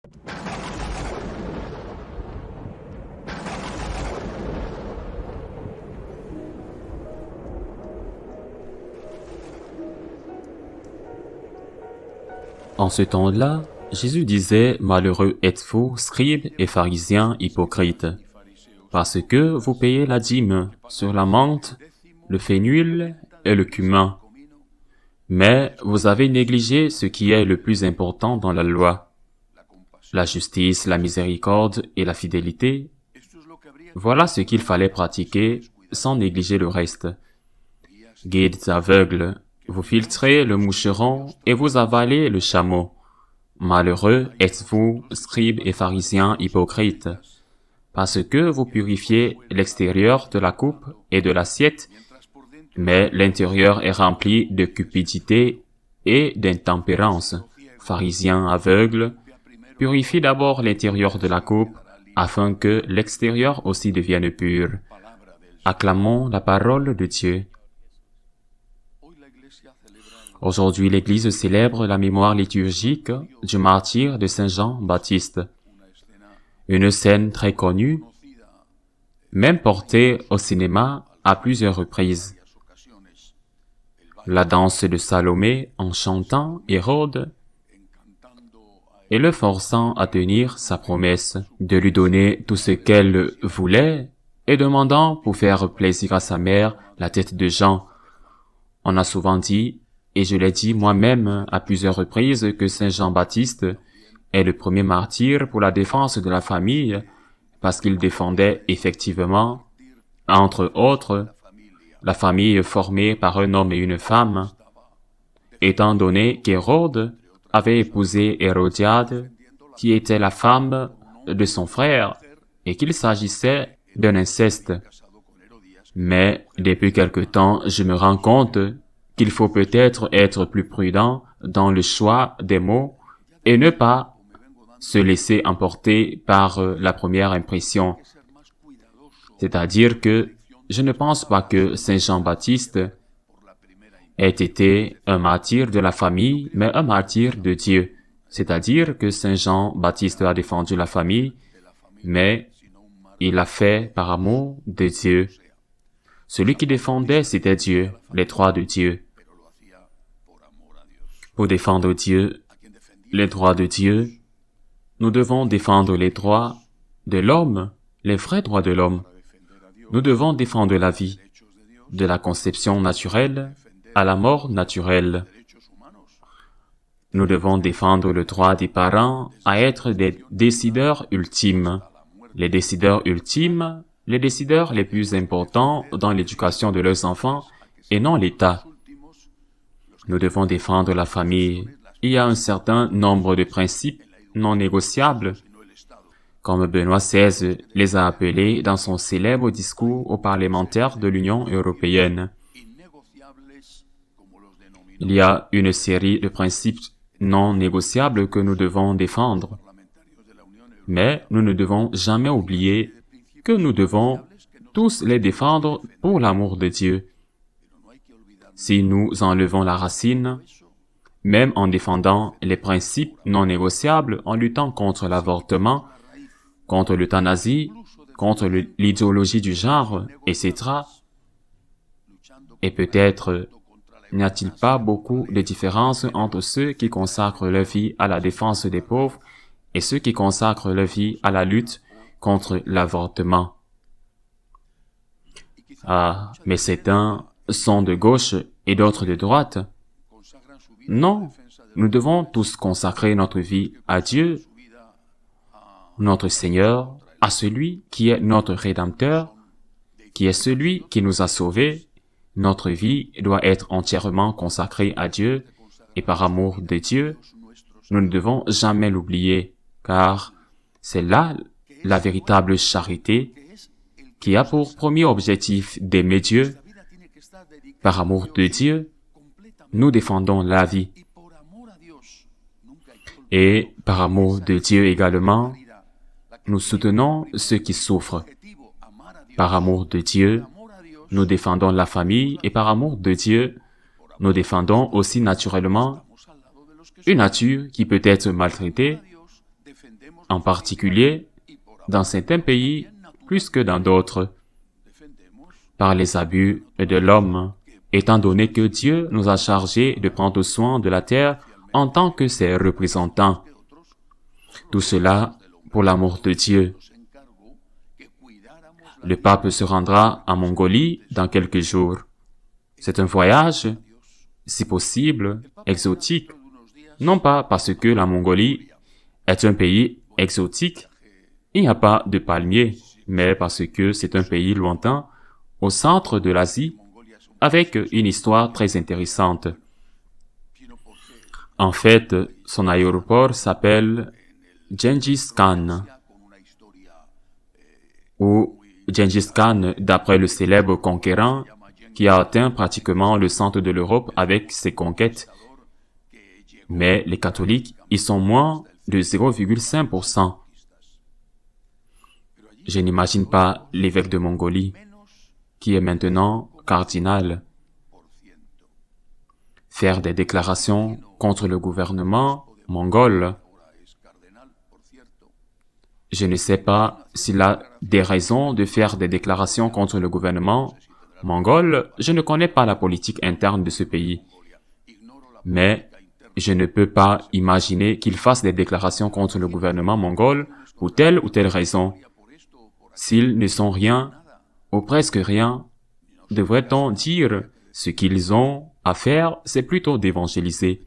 En ce temps-là, Jésus disait « Malheureux êtes-vous, scribes et pharisiens hypocrites, parce que vous payez la dîme sur la menthe, le fénul et le cumin, mais vous avez négligé ce qui est le plus important dans la loi, la justice, la miséricorde et la fidélité. Voilà ce qu'il fallait pratiquer sans négliger le reste. Guides aveugles, vous filtrez le moucheron et vous avalez le chameau. Malheureux êtes-vous, scribes et pharisiens hypocrites, parce que vous purifiez l'extérieur de la coupe et de l'assiette, mais l'intérieur est rempli de cupidité et d'intempérance. Pharisiens aveugles, purifiez d'abord l'intérieur de la coupe, afin que l'extérieur aussi devienne pur. Acclamons la parole de Dieu. Aujourd'hui, l'Église célèbre la mémoire liturgique du martyre de Saint Jean-Baptiste. Une scène très connue, même portée au cinéma à plusieurs reprises. La danse de Salomé en chantant Hérode et le forçant à tenir sa promesse de lui donner tout ce qu'elle voulait et demandant pour faire plaisir à sa mère la tête de Jean. On a souvent dit, et je l'ai dit moi-même à plusieurs reprises, que Saint Jean-Baptiste est le premier martyr pour la défense de la famille, parce qu'il défendait effectivement, entre autres, la famille formée par un homme et une femme, étant donné qu'Hérode avait épousé Hérodiade, qui était la femme de son frère, et qu'il s'agissait d'un inceste. Mais depuis quelque temps, je me rends compte qu'il faut peut-être être plus prudent dans le choix des mots et ne pas se laisser emporter par la première impression. C'est-à-dire que je ne pense pas que Saint Jean-Baptiste ait été un martyr de la famille, mais un martyr de Dieu. C'est-à-dire que Saint Jean-Baptiste a défendu la famille, mais il l'a fait par amour de Dieu. Celui qui défendait, c'était Dieu, les droits de Dieu. Pour défendre Dieu, les droits de Dieu, nous devons défendre les droits de l'homme, les vrais droits de l'homme. Nous devons défendre la vie, de la conception naturelle à la mort naturelle. Nous devons défendre le droit des parents à être des décideurs ultimes. Les décideurs ultimes, les décideurs les plus importants dans l'éducation de leurs enfants et non l'État. Nous devons défendre la famille. Il y a un certain nombre de principes non négociables, comme Benoît XVI les a appelés dans son célèbre discours aux parlementaires de l'Union européenne. Il y a une série de principes non négociables que nous devons défendre. Mais nous ne devons jamais oublier que nous devons tous les défendre pour l'amour de Dieu. Si nous enlevons la racine, même en défendant les principes non négociables, en luttant contre l'avortement, contre l'euthanasie, contre l'idéologie du genre, etc., et peut-être n'y a-t-il pas beaucoup de différence entre ceux qui consacrent leur vie à la défense des pauvres et ceux qui consacrent leur vie à la lutte contre l'avortement. Ah, mais certains sont de gauche et d'autres de droite. Non, nous devons tous consacrer notre vie à Dieu, notre Seigneur, à celui qui est notre Rédempteur, qui est celui qui nous a sauvés. Notre vie doit être entièrement consacrée à Dieu, et par amour de Dieu, nous ne devons jamais l'oublier, car c'est là la véritable charité qui a pour premier objectif d'aimer Dieu. Par amour de Dieu, nous défendons la vie. Et par amour de Dieu également, nous soutenons ceux qui souffrent. Par amour de Dieu, nous défendons la famille et par amour de Dieu, nous défendons aussi naturellement une nature qui peut être maltraitée en particulier dans certains pays plus que dans d'autres, par les abus de l'homme, étant donné que Dieu nous a chargés de prendre soin de la terre en tant que ses représentants. Tout cela pour l'amour de Dieu. Le pape se rendra en Mongolie dans quelques jours. C'est un voyage, si possible, exotique, non pas parce que la Mongolie est un pays exotique, il n'y a pas de palmiers, mais parce que c'est un pays lointain, au centre de l'Asie, avec une histoire très intéressante. En fait, son aéroport s'appelle Gengis Khan, ou Gengis Khan d'après le célèbre conquérant qui a atteint pratiquement le centre de l'Europe avec ses conquêtes. Mais les catholiques, ils sont moins de 0,5%. Je n'imagine pas l'évêque de Mongolie, qui est maintenant cardinal, faire des déclarations contre le gouvernement mongol. Je ne sais pas s'il a des raisons de faire des déclarations contre le gouvernement mongol. Je ne connais pas la politique interne de ce pays. Mais je ne peux pas imaginer qu'il fasse des déclarations contre le gouvernement mongol pour telle ou telle raison. S'ils ne sont rien, ou presque rien, devrait-on dire ce qu'ils ont à faire, c'est plutôt d'évangéliser.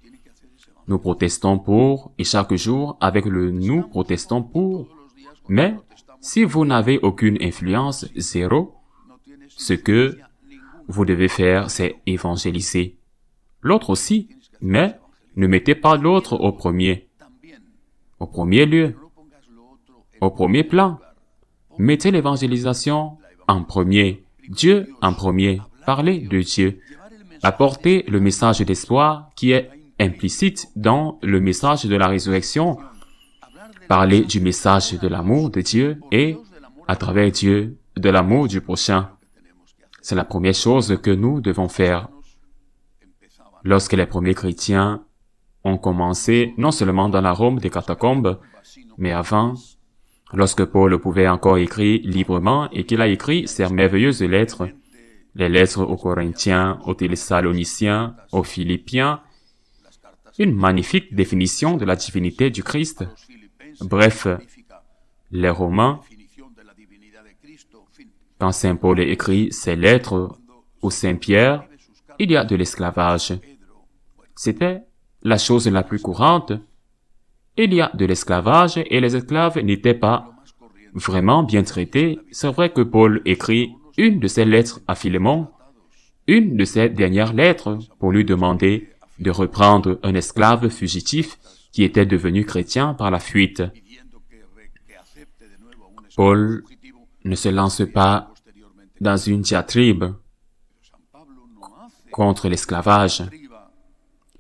Nous protestons pour, et chaque jour, avec le nous protestons pour. Mais, si vous n'avez aucune influence, zéro, ce que vous devez faire, c'est évangéliser. L'autre aussi, mais ne mettez pas l'autre au premier lieu, au premier plan. Mettez l'évangélisation en premier, Dieu en premier, parlez de Dieu. Apportez le message d'espoir qui est implicite dans le message de la résurrection. Parlez du message de l'amour de Dieu et, à travers Dieu, de l'amour du prochain. C'est la première chose que nous devons faire. Lorsque les premiers chrétiens ont commencé, non seulement dans la Rome des catacombes, mais avant, lorsque Paul pouvait encore écrire librement et qu'il a écrit ces merveilleuses lettres, les lettres aux Corinthiens, aux Thessaloniciens, aux Philippiens, une magnifique définition de la divinité du Christ. Bref, les Romains, quand Saint Paul écrit ses lettres au Saint-Pierre, il y a de l'esclavage. C'était la chose la plus courante. Il y a de l'esclavage et les esclaves n'étaient pas vraiment bien traités. C'est vrai que Paul écrit une de ses lettres à Philémon, une de ses dernières lettres pour lui demander de reprendre un esclave fugitif qui était devenu chrétien par la fuite. Paul ne se lance pas dans une diatribe contre l'esclavage.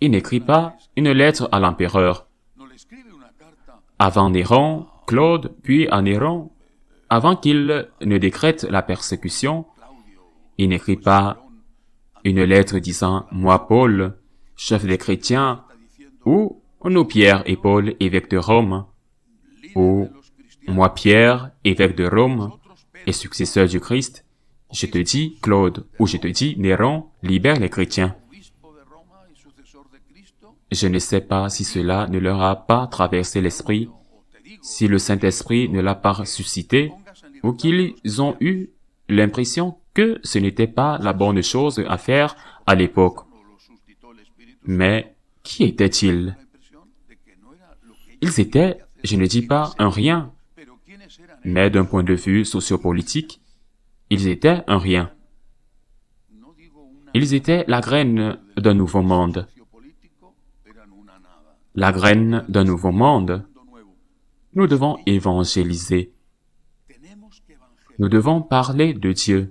Il n'écrit pas une lettre à l'empereur. Avant Néron, Claude, puis à Néron, avant qu'il ne décrète la persécution, il n'écrit pas une lettre disant « Moi, Paul, chef des chrétiens » ou « Nous, Pierre et Paul, évêques de Rome » ou « Moi, Pierre, évêque de Rome et successeur du Christ, je te dis, Claude, ou je te dis, Néron, libère les chrétiens. » Je ne sais pas si cela ne leur a pas traversé l'esprit, si le Saint-Esprit ne l'a pas ressuscité, ou qu'ils ont eu l'impression que ce n'était pas la bonne chose à faire à l'époque. Mais qui étaient-ils? Ils étaient, je ne dis pas un rien, mais d'un point de vue sociopolitique, ils étaient un rien. Ils étaient la graine d'un nouveau monde. La graine d'un nouveau monde. Nous devons évangéliser. Nous devons parler de Dieu.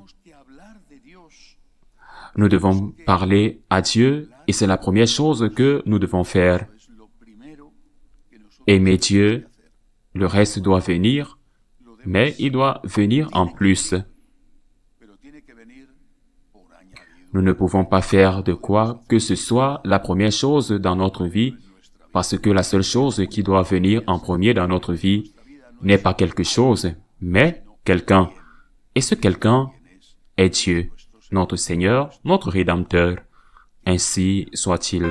Nous devons parler à Dieu et c'est la première chose que nous devons faire. Aimer Dieu, le reste doit venir, mais il doit venir en plus. Nous ne pouvons pas faire de quoi que ce soit la première chose dans notre vie Parce que la seule chose qui doit venir en premier dans notre vie n'est pas quelque chose, mais quelqu'un. Et ce quelqu'un est Dieu, notre Seigneur, notre Rédempteur. Ainsi soit-il.